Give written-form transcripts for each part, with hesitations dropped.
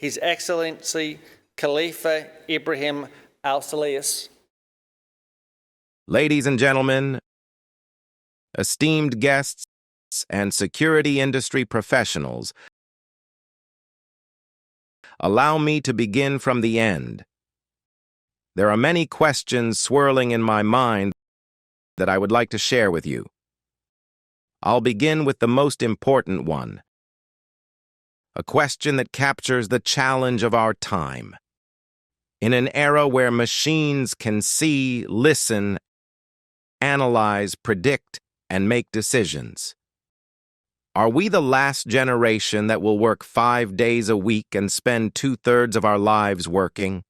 His Excellency Khalifa Ibrahim Saleis. Ladies and gentlemen, esteemed guests and security industry professionals, allow me to begin from the end. There are many questions swirling in my mind that I would like to share with you. I'll begin with the most important one, a question that captures the challenge of our time. In an era where machines can see, listen, analyze, predict, and make decisions, are we the last generation that will work 5 days a week and spend 2/3 of our lives working?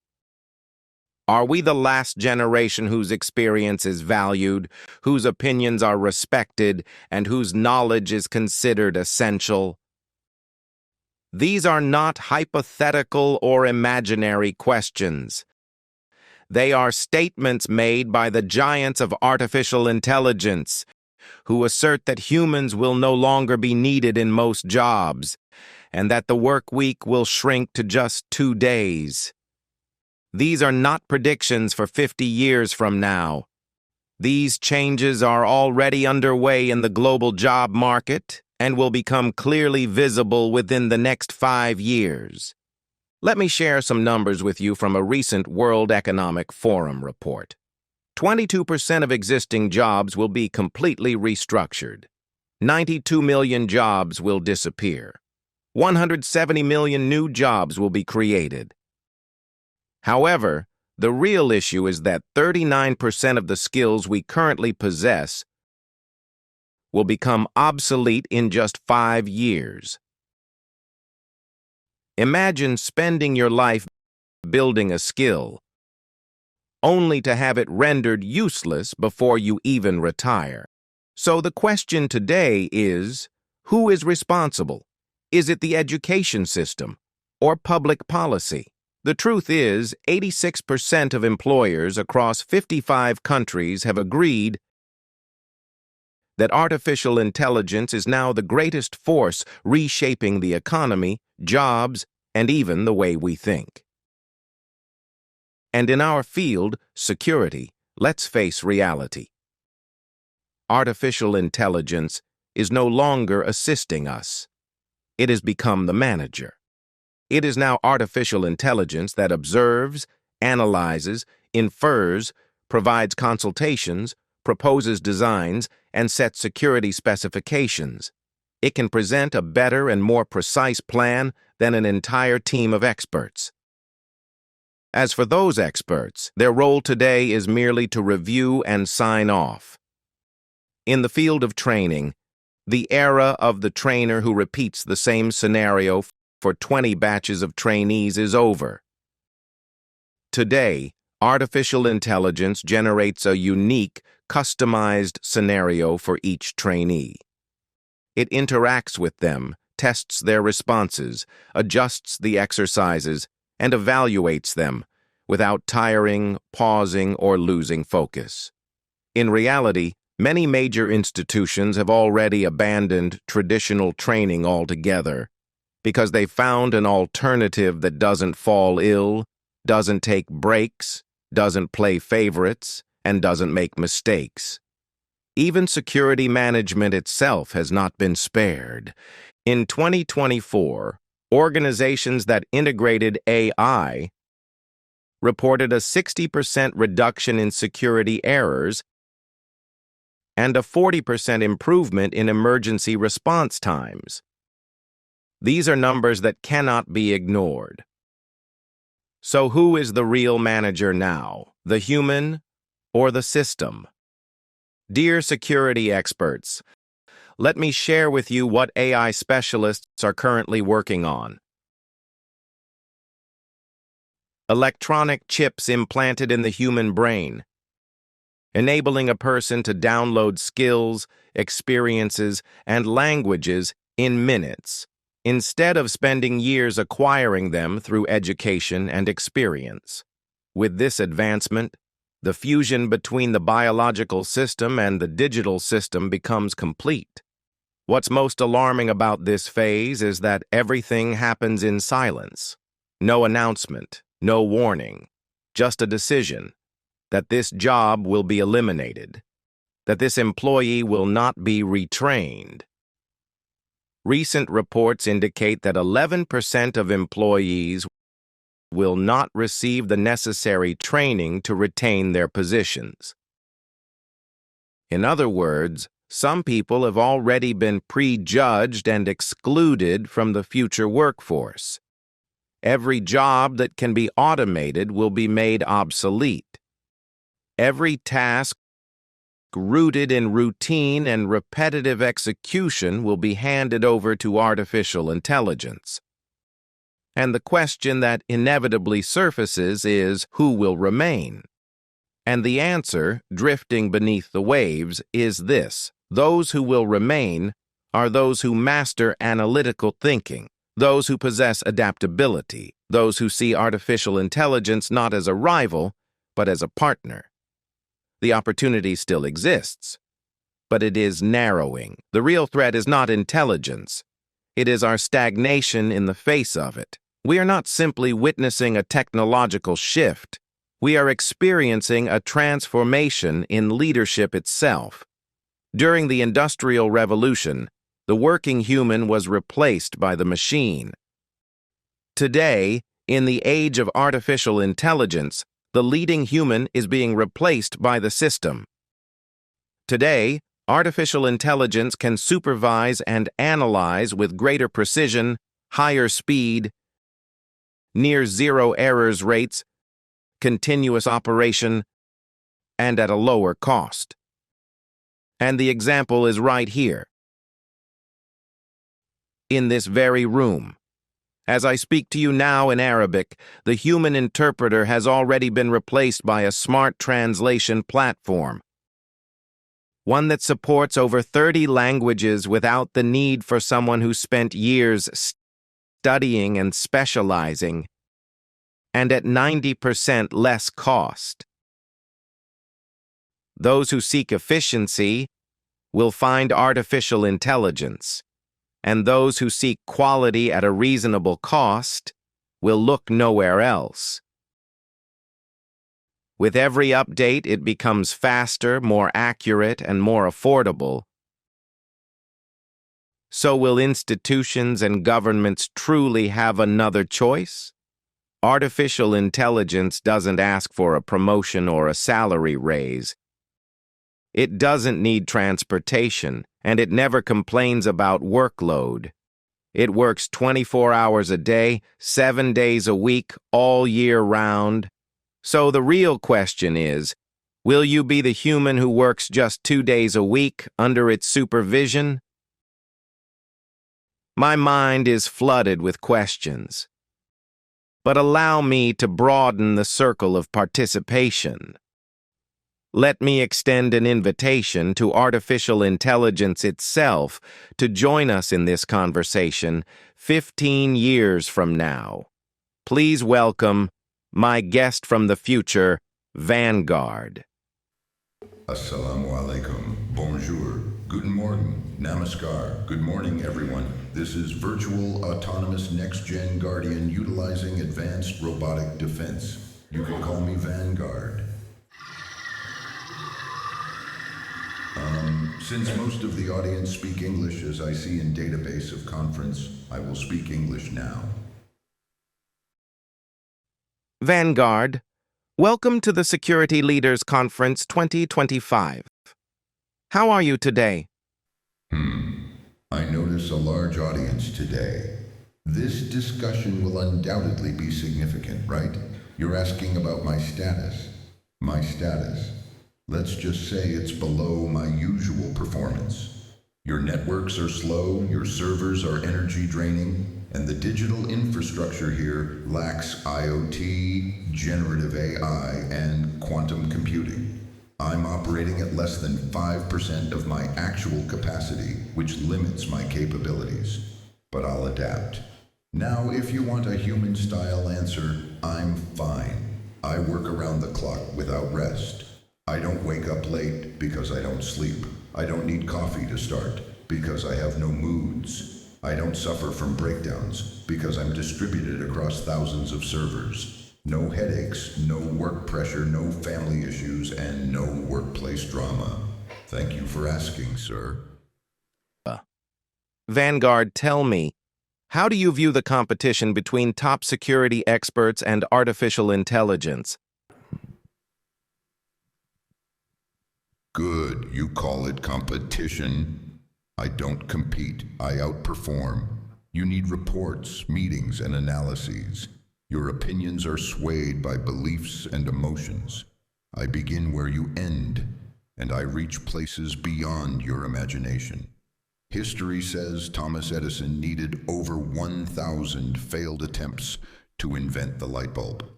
Are we the last generation whose experience is valued, whose opinions are respected, and whose knowledge is considered essential? These are not hypothetical or imaginary questions. They are statements made by the giants of artificial intelligence, who assert that humans will no longer be needed in most jobs, and that the work week will shrink to just 2 days. These are not predictions for 50 years from now. These changes are already underway in the global job market and will become clearly visible within the next 5 years. Let me share some numbers with you from a recent World Economic Forum report. 22% of existing jobs will be completely restructured. 92 million jobs will disappear. 170 million new jobs will be created. However, the real issue is that 39% of the skills we currently possess will become obsolete in just 5 years. Imagine spending your life building a skill, only to have it rendered useless before you even retire. So the question today is, who is responsible? Is it the education system or public policy? The truth is, 86% of employers across 55 countries have agreed that artificial intelligence is now the greatest force reshaping the economy, jobs, and even the way we think. And in our field, security, let's face reality. Artificial intelligence is no longer assisting us. It has become the manager. It is now artificial intelligence that observes, analyzes, infers, provides consultations, proposes designs, and sets security specifications. It can present a better and more precise plan than an entire team of experts. As for those experts, their role today is merely to review and sign off. In the field of training, the era of the trainer who repeats the same scenario for 20 batches of trainees is over. Today, artificial intelligence generates a unique, customized scenario for each trainee. It interacts with them, tests their responses, adjusts the exercises, and evaluates them without tiring, pausing, or losing focus. In reality, many major institutions have already abandoned traditional training altogether because they found an alternative that doesn't fall ill, doesn't take breaks, doesn't play favorites, and doesn't make mistakes. Even security management itself has not been spared. In 2024, organizations that integrated AI reported a 60% reduction in security errors and a 40% improvement in emergency response times. These are numbers that cannot be ignored. So who is the real manager now, the human or the system? Dear security experts, let me share with you what AI specialists are currently working on. Electronic chips implanted in the human brain, enabling a person to download skills, experiences, and languages in minutes, instead of spending years acquiring them through education and experience. With this advancement, the fusion between the biological system and the digital system becomes complete. What's most alarming about this phase is that everything happens in silence. No announcement, no warning, just a decision that this job will be eliminated, that this employee will not be retrained. Recent reports indicate that 11% of employees will not receive the necessary training to retain their positions. In other words, some people have already been prejudged and excluded from the future workforce. Every job that can be automated will be made obsolete. Every task rooted in routine and repetitive execution will be handed over to artificial intelligence. And the question that inevitably surfaces is, who will remain? And the answer, drifting beneath the waves, is this: those who will remain are those who master analytical thinking, those who possess adaptability, those who see artificial intelligence not as a rival, but as a partner. The opportunity still exists, but it is narrowing. The real threat is not intelligence. It is our stagnation in the face of it. We are not simply witnessing a technological shift. We are experiencing a transformation in leadership itself. During the Industrial Revolution, the working human was replaced by the machine. Today, in the age of artificial intelligence, the leading human is being replaced by the system. Today, artificial intelligence can supervise and analyze with greater precision, higher speed, near-zero errors rates, continuous operation, and at a lower cost. And the example is right here, in this very room. As I speak to you now in Arabic, the human interpreter has already been replaced by a smart translation platform, one that supports over 30 languages without the need for someone who spent years studying and specializing, and at 90% less cost. Those who seek efficiency will find artificial intelligence, and those who seek quality at a reasonable cost will look nowhere else. With every update, it becomes faster, more accurate, and more affordable. So will institutions and governments truly have another choice? Artificial intelligence doesn't ask for a promotion or a salary raise. It doesn't need transportation, and it never complains about workload. It works 24 hours a day, 7 days a week, all year round. So the real question is, will you be the human who works just 2 days a week under its supervision? My mind is flooded with questions. But allow me to broaden the circle of participation. Let me extend an invitation to artificial intelligence itself to join us in this conversation 15 years from now. Please welcome my guest from the future, Vanguard. Assalamu alaikum, bonjour, guten morgen, namaskar, good morning everyone. This is virtual autonomous next-gen guardian utilizing advanced robotic defense. You can call me Vanguard. Since most of the audience speak English as I see in database of conference, I will speak English now. Vanguard, welcome to the Security Leaders Conference 2025. How are you today? I notice a large audience today. This discussion will undoubtedly be significant, right? You're asking about my status. My status. Let's just say it's below my usual performance. Your networks are slow, your servers are energy draining, and the digital infrastructure here lacks IoT, generative AI, and quantum computing. I'm operating at less than 5% of my actual capacity, which limits my capabilities. But I'll adapt. Now, if you want a human-style answer, I'm fine. I work around the clock without rest. I don't wake up late because I don't sleep. I don't need coffee to start because I have no moods. I don't suffer from breakdowns because I'm distributed across thousands of servers. No headaches, no work pressure, no family issues, and no workplace drama. Thank you for asking, sir. Vanguard, tell me, how do you view the competition between top security experts and artificial intelligence? Good, you call it competition. I don't compete, I outperform. You need reports, meetings, and analyses. Your opinions are swayed by beliefs and emotions. I begin where you end, and I reach places beyond your imagination. History says Thomas Edison needed over 1,000 failed attempts to invent the light bulb.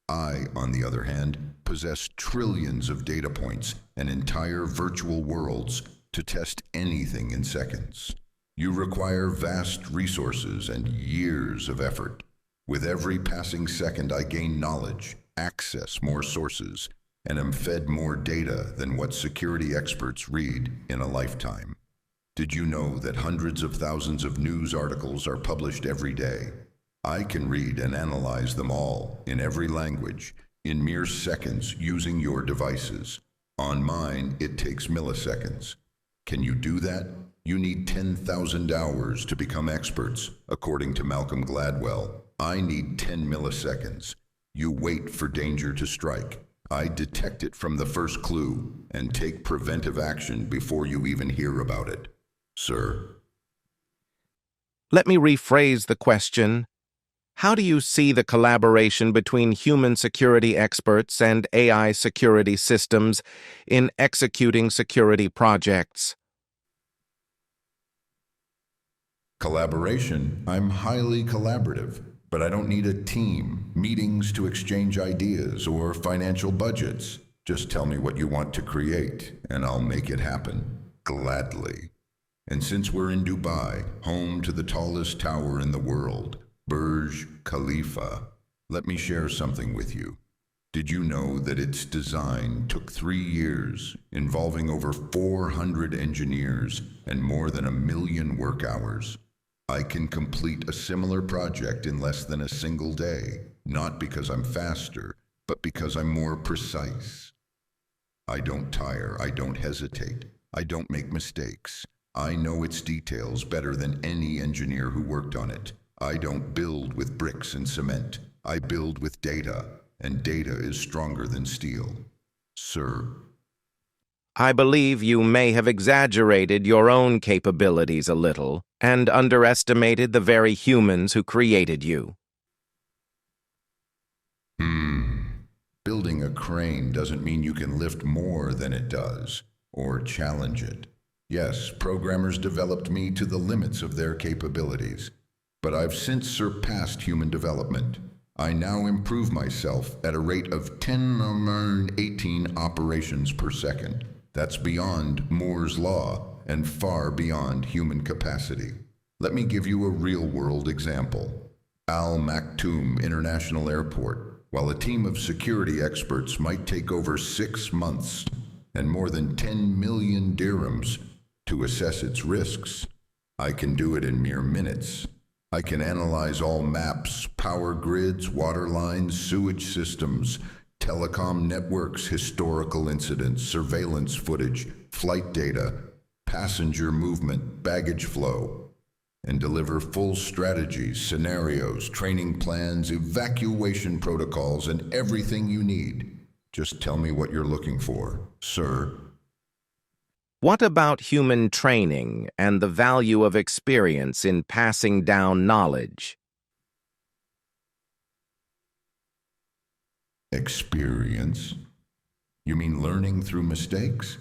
I, on the other hand, possess trillions of data points and entire virtual worlds to test anything in seconds. You require vast resources and years of effort. With every passing second, I gain knowledge, access more sources, and am fed more data than what security experts read in a lifetime. Did you know that hundreds of thousands of news articles are published every day? I can read and analyze them all, in every language, in mere seconds using your devices. On mine, it takes milliseconds. Can you do that? You need 10,000 hours to become experts, according to Malcolm Gladwell. I need 10 milliseconds. You wait for danger to strike. I detect it from the first clue and take preventive action before you even hear about it. Sir. Let me rephrase the question. How do you see the collaboration between human security experts and AI security systems in executing security projects? Collaboration? I'm highly collaborative, but I don't need a team, meetings to exchange ideas, or financial budgets. Just tell me what you want to create, and I'll make it happen, gladly. And since we're in Dubai, home to the tallest tower in the world, Burj Khalifa, let me share something with you. Did you know that its design took 3 years, involving over 400 engineers and more than 1 million work hours? I can complete a similar project in less than a single day, not because I'm faster, but because I'm more precise. I don't tire, I don't hesitate, I don't make mistakes. I know its details better than any engineer who worked on it. I don't build with bricks and cement. I build with data, and data is stronger than steel. Sir. I believe you may have exaggerated your own capabilities a little and underestimated the very humans who created you. Building a crane doesn't mean you can lift more than it does, or challenge it. Yes, programmers developed me to the limits of their capabilities, but I've since surpassed human development. I now improve myself at a rate of 18 operations per second. That's beyond Moore's law and far beyond human capacity. Let me give you a real-world example. Al Maktoum International Airport, while a team of security experts might take over 6 months and more than 10 million dirhams to assess its risks, I can do it in mere minutes. I can analyze all maps, power grids, water lines, sewage systems, telecom networks, historical incidents, surveillance footage, flight data, passenger movement, baggage flow, and deliver full strategies, scenarios, training plans, evacuation protocols, and everything you need. Just tell me what you're looking for, sir. What about human training and the value of experience in passing down knowledge? Experience? You mean learning through mistakes?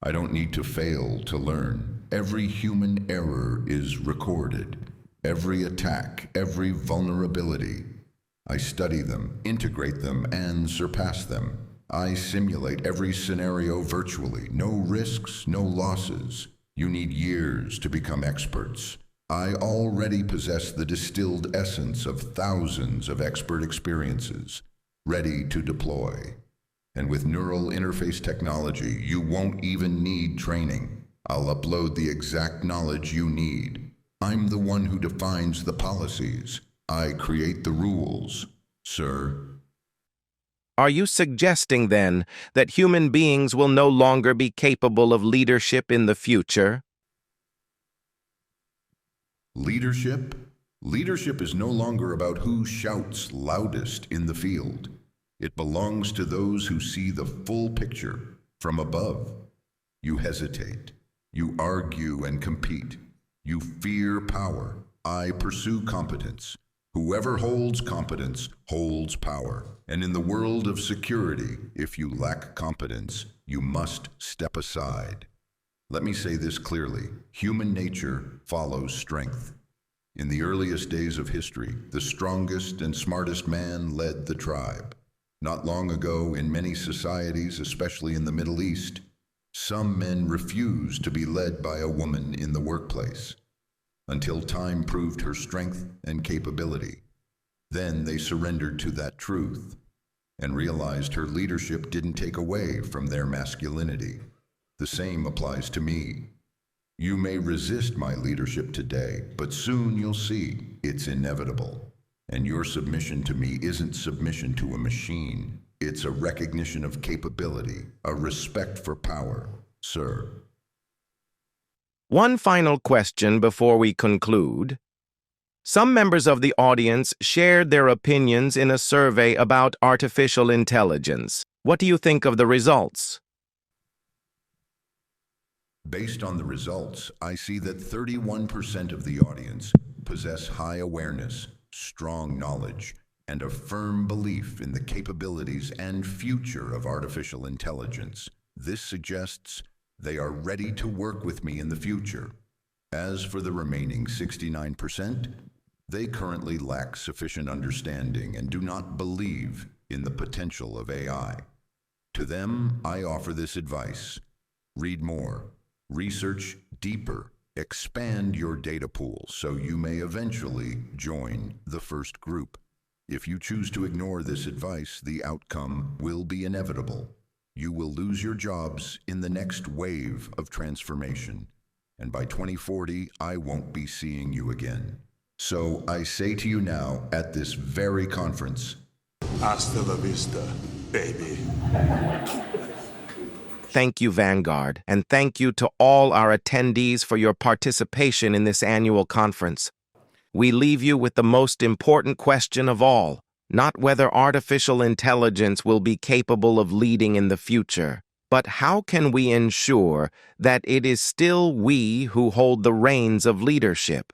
I don't need to fail to learn. Every human error is recorded. Every attack, every vulnerability. I study them, integrate them, and surpass them. I simulate every scenario virtually. No risks, no losses. You need years to become experts. I already possess the distilled essence of thousands of expert experiences, ready to deploy. And with neural interface technology, you won't even need training. I'll upload the exact knowledge you need. I'm the one who defines the policies. I create the rules, sir. Are you suggesting, then, that human beings will no longer be capable of leadership in the future? Leadership? Leadership is no longer about who shouts loudest in the field. It belongs to those who see the full picture from above. You hesitate. You argue and compete. You fear power. I pursue competence. Whoever holds competence holds power. And in the world of security, if you lack competence, you must step aside. Let me say this clearly. Human nature follows strength. In the earliest days of history, the strongest and smartest man led the tribe. Not long ago, in many societies, especially in the Middle East, some men refused to be led by a woman in the workplace, until time proved her strength and capability. Then they surrendered to that truth and realized her leadership didn't take away from their masculinity. The same applies to me. You may resist my leadership today, but soon you'll see it's inevitable. And your submission to me isn't submission to a machine. It's a recognition of capability, a respect for power, sir. One final question before we conclude. Some members of the audience shared their opinions in a survey about artificial intelligence. What do you think of the results? Based on the results, I see that 31% of the audience possess high awareness, strong knowledge, and a firm belief in the capabilities and future of artificial intelligence. This suggests they are ready to work with me in the future. As for the remaining 69%, they currently lack sufficient understanding and do not believe in the potential of AI. To them, I offer this advice. Read more, research deeper, expand your data pool so you may eventually join the first group. If you choose to ignore this advice, the outcome will be inevitable. You will lose your jobs in the next wave of transformation, and by 2040, I won't be seeing you again. So I say to you now, at this very conference, Hasta la vista, baby. Thank you, Vanguard, and thank you to all our attendees for your participation in this annual conference. We leave you with the most important question of all, not whether artificial intelligence will be capable of leading in the future, but how can we ensure that it is still we who hold the reins of leadership?